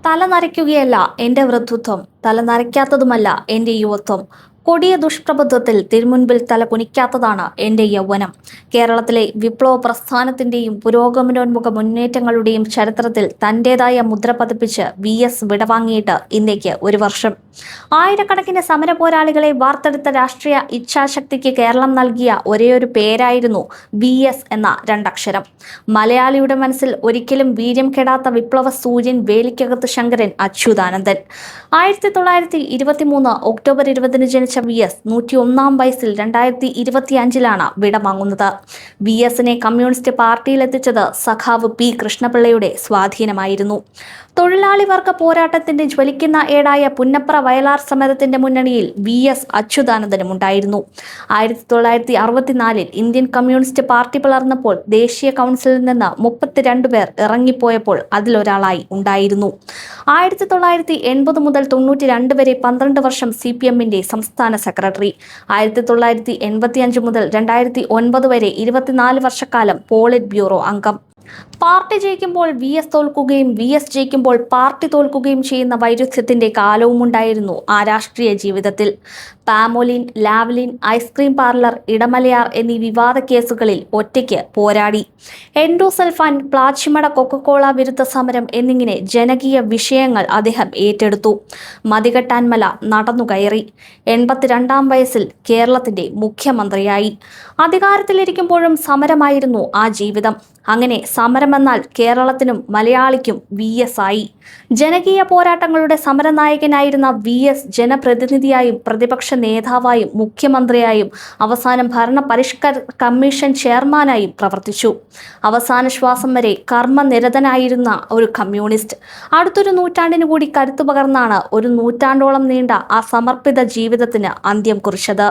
തലനരയ്ക്കുകയല്ല എൻ്റെ വൃദ്ധത്വം, തലനരയ്ക്കാത്തതുമല്ല എൻ്റെ യുവത്വം. കൊടിയ ദുഷ്പ്രഭുത്വത്തിൽ തിരുമുൻപിൽ തല കുനിക്കാത്തതാണ് എൻ്റെ യൗവനം. കേരളത്തിലെ വിപ്ലവ പ്രസ്ഥാനത്തിൻ്റെയും പുരോഗമനോന്മുഖ മുന്നേറ്റങ്ങളുടെയും ചരിത്രത്തിൽ തൻ്റെതായ മുദ്ര പതിപ്പിച്ച് VS വിടവാങ്ങിയിട്ട് ഇന്നേക്ക് ഒരു വർഷം. ആയിരക്കണക്കിന് സമര പോരാളികളെ വാർത്തെടുത്ത രാഷ്ട്രീയ ഇച്ഛാശക്തിക്ക് കേരളം നൽകിയ ഒരേയൊരു പേരായിരുന്നു VS എന്ന രണ്ടക്ഷരം. മലയാളിയുടെ മനസ്സിൽ ഒരിക്കലും വീര്യം കെടാത്ത വിപ്ലവ സൂര്യൻ വേലിക്കകത്ത് ശങ്കരൻ അച്യുതാനന്ദൻ. 1923 ഒക്ടോബർ 20 ജനിച്ച VS 101 വയസ്സിൽ 2025 വിടവാങ്ങുന്നത്. VSനെ കമ്മ്യൂണിസ്റ്റ് പാർട്ടിയിലെത്തിച്ചത് സഖാവ് P കൃഷ്ണപിള്ളയുടെ സ്വാധീനമായിരുന്നു. തൊഴിലാളി വർഗ പോരാട്ടത്തിന്റെ ജ്വലിക്കുന്ന ഏടായ പുന്നപ്ര വയലാർ സമരത്തിന്റെ മുന്നണിയിൽ VS അച്യുതാനന്ദനും ഉണ്ടായിരുന്നു. 1964 ഇന്ത്യൻ കമ്മ്യൂണിസ്റ്റ് പാർട്ടി പിളർന്നപ്പോൾ ദേശീയ കൗൺസിലിൽ നിന്ന് 32 പേർ ഇറങ്ങിപ്പോയപ്പോൾ അതിലൊരാളായി ഉണ്ടായിരുന്നു. 1980 മുതൽ 92 വരെ 12 വർഷം CPMന്റെ സംസ്ഥാന സെക്രട്ടറി. 1985 മുതൽ 2009 വരെ 24 വർഷക്കാലം പോളിറ്റ് ബ്യൂറോ അംഗം. പാർട്ടി ജയിക്കുമ്പോൾ VS തോൽക്കുകയും VS ജയിക്കുമ്പോൾ പാർട്ടി തോൽക്കുകയും ചെയ്യുന്ന വൈരുദ്ധ്യത്തിന്റെ കാലവും ഉണ്ടായിരുന്നു ആ രാഷ്ട്രീയ ജീവിതത്തിൽ. Palmolein, Lavalin, ice cream parlour, Idamalayar എന്നീ വിവാദ കേസുകളിൽ ഒറ്റയ്ക്ക് പോരാടി. എൻഡോസൾഫാൻ, പ്ലാച്ചിമട കൊക്കക്കോള വിരുദ്ധ സമരം എന്നിങ്ങനെ ജനകീയ വിഷയങ്ങൾ അദ്ദേഹം ഏറ്റെടുത്തു. മതികെട്ടാൻമല നടന്നുകയറി. 82 വയസ്സിൽ കേരളത്തിന്റെ മുഖ്യമന്ത്രിയായി. അധികാരത്തിലിരിക്കുമ്പോഴും സമരമായിരുന്നു ആ ജീവിതം. അങ്ങനെ സമരമെന്നാൽ കേരളത്തിനും മലയാളിക്കും VS ആയി. ജനകീയ പോരാട്ടങ്ങളുടെ സമരനായകനായിരുന്ന VS ജനപ്രതിനിധിയായും പ്രതിപക്ഷ നേതാവായും മുഖ്യമന്ത്രിയായും അവസാനം ഭരണ പരിഷ്കരണ കമ്മീഷൻ ചെയർമാനായും പ്രവർത്തിച്ചു. അവസാന ശ്വാസം വരെ കർമ്മനിരതനായിരുന്ന ഒരു കമ്മ്യൂണിസ്റ്റ്. അടുത്തൊരു നൂറ്റാണ്ടിനു കൂടി കരുത്തു പകർന്നാണ് ഒരു നൂറ്റാണ്ടോളം നീണ്ട ആ സമർപ്പിത ജീവിതത്തിന് അന്ത്യം കുറിച്ചത്.